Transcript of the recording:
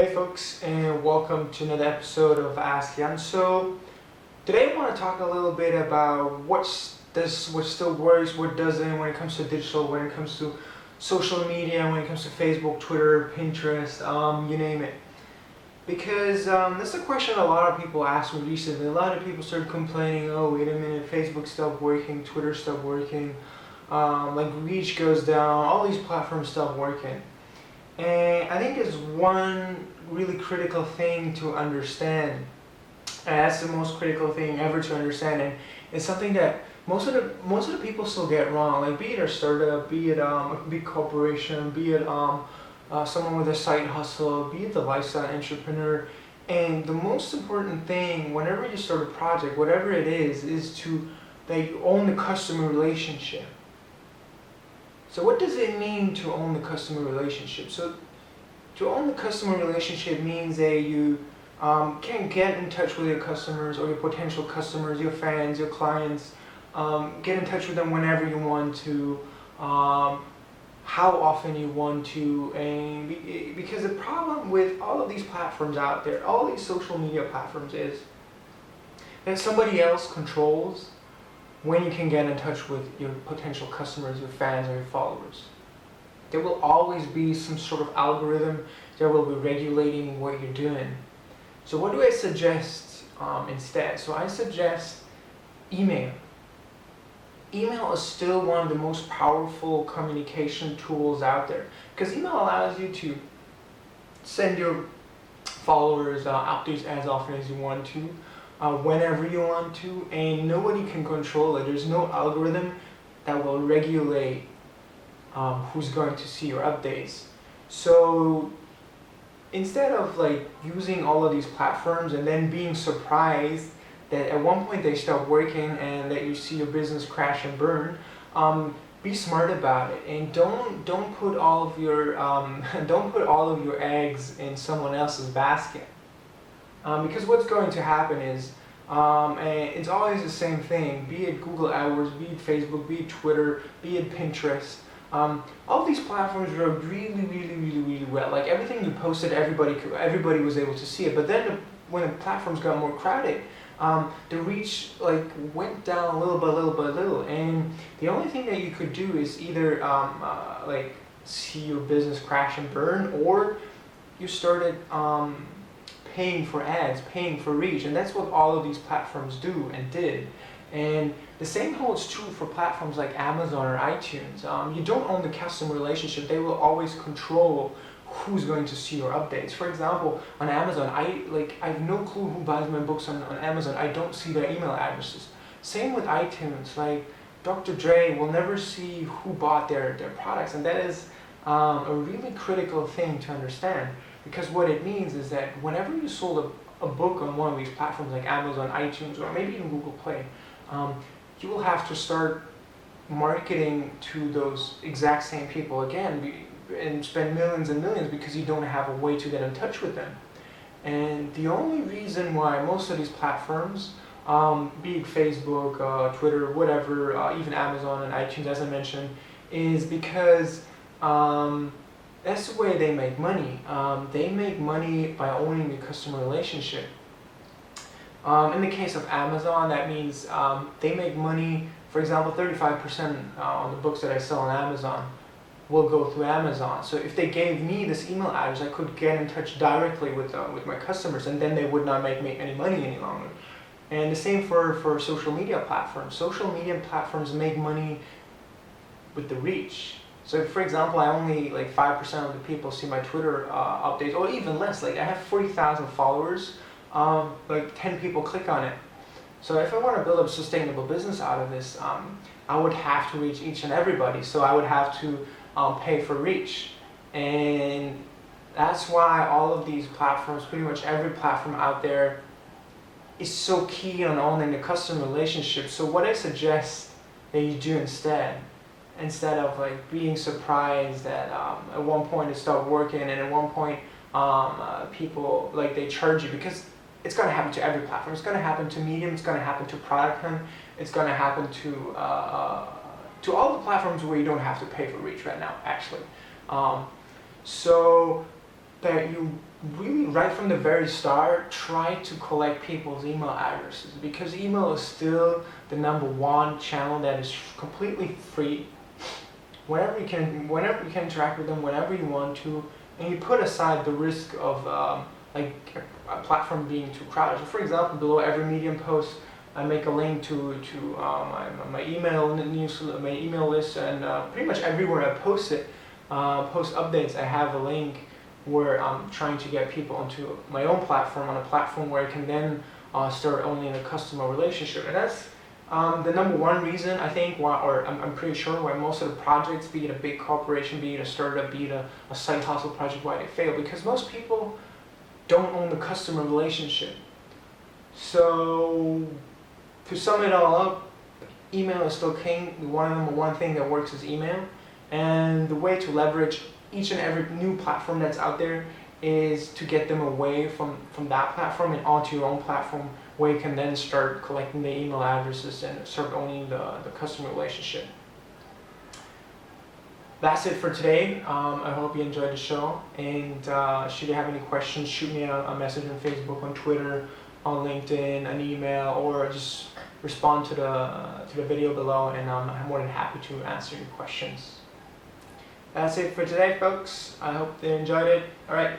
Hey folks, and welcome to another episode of Ask Yann. So today I want to talk a little bit about what still works, what doesn't when it comes to digital, when it comes to social media, when it comes to Facebook, Twitter, Pinterest, you name it. Because that's a question a lot of people asked me recently. A lot of people started complaining, oh wait a minute, Facebook stopped working, Twitter stopped working, like reach goes down, all these platforms stopped working. And I think it's one really critical thing to understand. And that's the most critical thing ever to understand. And it's something that most of the people still get wrong. Like be it a startup, be it a big corporation, be it someone with a side hustle, be it the lifestyle entrepreneur. And the most important thing whenever you start a project, whatever it is to that you own the customer relationship. So what does it mean to own the customer relationship? So to own the customer relationship means that you can get in touch with your customers or your potential customers, your fans, your clients, get in touch with them whenever you want to, how often you want to, and because the problem with all of these platforms out there, all these social media platforms is that somebody else controls when you can get in touch with your potential customers, your fans, or your followers. There will always be some sort of algorithm that will be regulating what you're doing. So what do I suggest instead? So I suggest email. Email is still one of the most powerful communication tools out there because email allows you to send your followers updates as often as you want to, whenever you want to, and nobody can control it. There's no algorithm that will regulate who's going to see your updates. So instead of like using all of these platforms and then being surprised that at one point they stop working and that you see your business crash and burn, be smart about it and don't put all of your don't put all of your eggs in someone else's basket. Because what's going to happen is, and it's always the same thing, be it Google AdWords, be it Facebook, be it Twitter, be it Pinterest, all these platforms were really well. Like everything you posted, everybody was able to see it. But then when the platforms got more crowded, the reach like went down little by little. And the only thing that you could do is either like see your business crash and burn, or you started paying for ads, paying for reach, and that's what all of these platforms do and did. And the same holds true for platforms like Amazon or iTunes. You don't own the customer relationship. They will always control who's going to see your updates. For example, on Amazon, I have no clue who buys my books on Amazon. I don't see their email addresses. Same with iTunes. Like Dr. Dre will never see who bought their products, and that is a really critical thing to understand. Because what it means is that whenever you sold a book on one of these platforms like Amazon, iTunes, or maybe even Google Play, you will have to start marketing to those exact same people again and spend millions and millions because you don't have a way to get in touch with them. And the only reason why most of these platforms, be it Facebook, Twitter, whatever, even Amazon and iTunes as I mentioned, is because that's the way they make money. They make money by owning the customer relationship. In the case of Amazon, that means they make money, for example, 35% on the books that I sell on Amazon will go through Amazon. So if they gave me this email address, I could get in touch directly with my customers, and then they would not make me any money any longer. And the same for social media platforms. Social media platforms make money with the reach. So for example, I only like 5% of the people see my Twitter updates, or even less. Like I have 40,000 followers, like 10 people click on it. So if I want to build a sustainable business out of this, I would have to reach each and everybody. So I would have to pay for reach. And that's why all of these platforms, pretty much every platform out there, is so key on owning the customer relationship. So what I suggest that you do instead of like being surprised that at one point it stopped working and at one point people like they charge you, because it's going to happen to every platform. It's going to happen to Medium, it's going to happen to Product Hunt, it's going to happen to all the platforms where you don't have to pay for reach right now actually. So that you really right from the very start, try to collect people's email addresses, because email is still the #1 channel that is completely free. Whenever you can interact with them whenever you want to, and you put aside the risk of like a platform being too crowded. So for example, below every Medium post, I make a link to my email newsletter, my email list, and pretty much everywhere I post it, post updates, I have a link where I'm trying to get people onto my own platform, on a platform where I can then start owning a customer relationship. And that's the #1 reason, I think, why, or I'm pretty sure, why most of the projects, be it a big corporation, be it a startup, be it a side hustle project, why they fail. Because most people don't own the customer relationship. So to sum it all up, email is still king. The #1 thing that works is email. And the way to leverage each and every new platform that's out there is to get them away from that platform and onto your own platform, where you can then start collecting the email addresses and start owning the customer relationship. That's it for today. I hope you enjoyed the show, and should you have any questions, shoot me a message on Facebook, on Twitter, on LinkedIn, an email, or just respond to the video below, and I'm more than happy to answer your questions. That's it for today, folks. I hope they enjoyed it. All right.